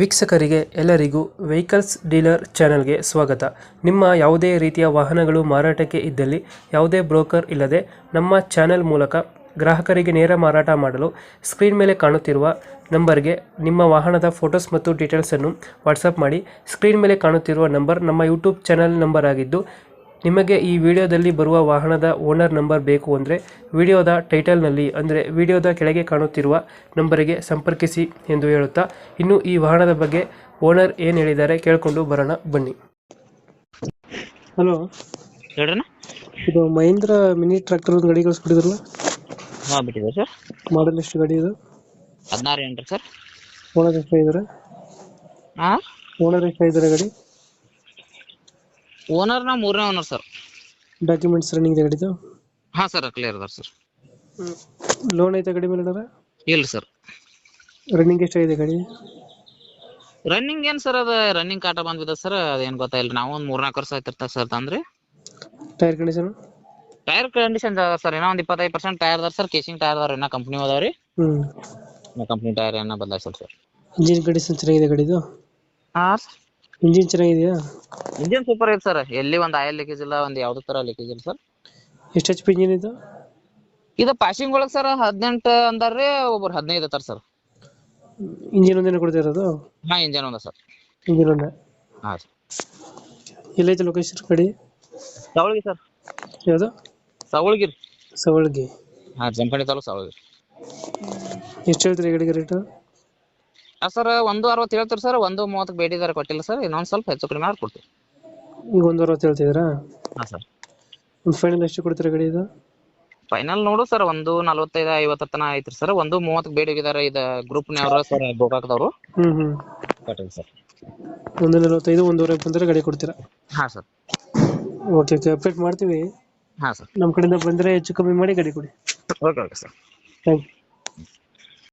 ವೀಕ್ಷಕರಿಗೆ ಎಲ್ಲರಿಗೂ vehicles dealer ಚಾನೆಲ್ಗೆ ಸ್ವಾಗತ. ನಿಮ್ಮ ಯಾವುದೇ ರೀತಿಯ ವಾಹನಗಳು ಮಾರಾಟಕ್ಕೆ ಇದ್ದಲ್ಲಿ ಯಾವುದೇ ಬ್ರೋಕರ್ ಇಲ್ಲದೆ ನಮ್ಮ ಚಾನೆಲ್ ಮೂಲಕ ಗ್ರಾಹಕರಿಗೆ ನೇರ ಮಾರಾಟ ಮಾಡಲು ಸ್ಕ್ರೀನ್ ಮೇಲೆ ಕಾಣುತ್ತಿರುವ ನಂಬರ್ಗೆ ನಿಮ್ಮ ವಾಹನದ ಫೋಟೋಸ್ ಮತ್ತು ಡೀಟೇಲ್ಸನ್ನು ವಾಟ್ಸಪ್ ಮಾಡಿ. ಸ್ಕ್ರೀನ್ ಮೇಲೆ ಕಾಣುತ್ತಿರುವ ನಂಬರ್ ನಮ್ಮ ಯೂಟ್ಯೂಬ್ ಚಾನೆಲ್ ನಂಬರ್ ಆಗಿದ್ದು, ನಿಮಗೆ ಈ ವಿಡಿಯೋದಲ್ಲಿ ಬರುವ ವಾಹನದ ಓನರ್ ನಂಬರ್ ಬೇಕು ಅಂದರೆ ವಿಡಿಯೋದ ಟೈಟಲ್ನಲ್ಲಿ ಅಂದರೆ ವಿಡಿಯೋದ ಕೆಳಗೆ ಕಾಣುತ್ತಿರುವ ನಂಬರಿಗೆ ಸಂಪರ್ಕಿಸಿ ಎಂದು ಹೇಳುತ್ತಾ, ಇನ್ನು ಈ ವಾಹನದ ಬಗ್ಗೆ ಓನರ್ ಏನು ಹೇಳಿದ್ದಾರೆ ಕೇಳಿಕೊಂಡು ಬರೋಣ ಬನ್ನಿ. ಹಲೋ, ಹೇಳ್ರಣ್ಣ. ಇದು ಮಹೀಂದ್ರ ಮಿನಿ ಟ್ರ್ಯಾಕ್ಟರ್ ಗಾಡಿ ಕಳಿಸ್ಬಿಟ್ಟಿದ್ರಲ್ಲ, ಹಾಂ ಬಿಟ್ಟಿದೆ ಸರ್. ಮಾಡಲ್ ಎಷ್ಟು ಗಾಡಿ ಇದು? 16 ಎಂಟ್ರಿ ಸರ್. ಓನರ್ ಎಷ್ಟಾಗಿದ್ದಾರೆ? ಹಾಂ, ಓನರ್ ಎಷ್ಟಾಗಿದ್ದಾರೆ ಗಾಡಿ? ಓನರ್ನ 3ನೇ ಓನರ್ ಸರ್. ಡಾಕ್ಯುಮೆಂಟ್ಸ್ ರನ್ನಿಂಗ್ ಇದೆ ಗಾಡಿದು? ಹಾಂ ಸರ್, ಕ್ಲಿಯರ್ ಅದ ಸರ್. ಲೋನ್ ಐತೆ ಗಾಡಿ ಮೇಲೆ? ಇಲ್ಲ ಸರ್. ರನ್ನಿಂಗ್ ಎಷ್ಟಾಗಿದೆ ಗಾಡಿ? ರನ್ನಿಂಗ್ ಏನು ಸರ್, ಅದು ರನ್ನಿಂಗ್ ಕಾಟ ಬಂದ್ಬಿದೆ ಸರ್. ಅದೇನು ಗೊತ್ತಾಯಿಲ್ಲ. ನಾವು ಒಂದು 3-4 ವರ್ಷ ಆಯ್ತಿರ್ತಾರೆ ಸರ್ ತಂದ್ರೆ. Tyre condition? ಟೈರ್ ಕಂಡೀಷನ್ ಅದ ಸರ್. ಇನ್ನೂ ಒಂದು 25% ಟೈರ್ ಅದಾರ ಸರ್. ಕೇಸಿಂಗ್ ಟೈರ್ ಅದಾರ. ಇನ್ನೂ ಕಂಪ್ನಿ ಅದಾವ್ರಿ. ಕಂಪ್ನಿ ಟೈರ್ ಏನೋ ಬದಲಾಯಿಸಲ್ಲ ಸರ್. ಇಂಜಿನ್ ಕಂಡೀಷನ್ ಚೆನ್ನಾಗಿದೆ ಗಾಡಿದು? ಹಾಂ, ಇಂಜಿನ್ ಚೆನ್ನಾಗಿದೆಯಾ? ಇಂಜಿನ್ ಸೂಪರ್ ಐತೆ ಸರ್. ಎಲ್ಲಿ ಒಂದು ಆಯಿಲ್ ಲೀಕೇಜ್ ಇಲ್ಲ, ಒಂದು ಯಾವುದೇ ಥರ ಲೀಕೇಜ್ ಇಲ್ಲ ಸರ್. ಎಷ್ಟು ಎಚ್ ಪಿ ಇಂಜಿನ್ ಇದು? ಇದು ಪಾಸಿಂಗ್ ಒಳಗೆ ಸರ್ 18 ಅಂದಾರ್ರಿ, ಒಬ್ಬರು 15 ಅತ್ತಾರ ಸರ್. ಇಂಜಿನ್ ಒಂದೇನೆ ಕೊಡ್ತಾ ಇರೋದು? ಹಾಂ, ಇಂಜನ್ ಒಂದ ಸರ್. ಇಂಜಿನ್ ಒಂದೇ? ಹಾಂ ಸರ್. ಎಲ್ಲೈತೆ ಲೊಕೇಶನ್ ಗಾಡಿ? ಸವಳಗಿ ಸರ್. ಯಾವುದು? ಸವಳಗಿ. ಸವಳಗಿ? ಹಾಂ, ಜಂಪಣಿ ತಾಲೂಕು ಸವಳಗಿ. ಎಷ್ಟು ಹೇಳ್ತೀರಿ ಗಾಡಿಗೆ ರೇಟು? ಸರ್ 1.60 ಹೇಳ್ತೀರಿ ಸರ್. 1.30 ಬೇಡಿದಾರೆ, ಕೊಟ್ಟಿಲ್ಲ ಸರ್. ಇನ್ನೊಂದು ಸ್ವಲ್ಪ ಹೆಚ್ಚು ಕಡಿಮೆ ಮಾಡಿ ಕೊಡ್ತೀವಿ. ಈಗ 1.60 ಹೇಳ್ತಿದ್ದೀರಾ? ಹಾಂ ಸರ್. ಒಂದು ಫೈನಲ್ ಎಷ್ಟು ಕೊಡ್ತೀರಾ ಗಾಡಿ ಇದು? ಫೈನಲ್ ನೋಡು ಸರ್, 1.45-50 ತನ ಐತ್ರಿ ಸರ್. 1.30 ಬೇಡಿದ್ದಾರೆ. ಇದು ಗ್ರೂಪ್ನವರು ಸರ್, ಗೋಕಾಕದವರು. ಕೊಟ್ಟಿಲ್ಲ ಸರ್. 1.45 1.5 ಬಂದರೆ ಗಾಡಿ ಕೊಡ್ತೀರಾ? ಹಾಂ ಸರ್. ಓಕೆ ಓಕೆ, ಅಪ್ಡೇಟ್ ಮಾಡ್ತೀವಿ. ಹಾಂ ಸರ್. ನಮ್ಮ ಕಡೆಯಿಂದ ಬಂದರೆ ಹೆಚ್ಚು ಕಮ್ಮಿ ಮಾಡಿ ಗಾಡಿ ಕೊಡಿ. Okay okay sir. Thank you.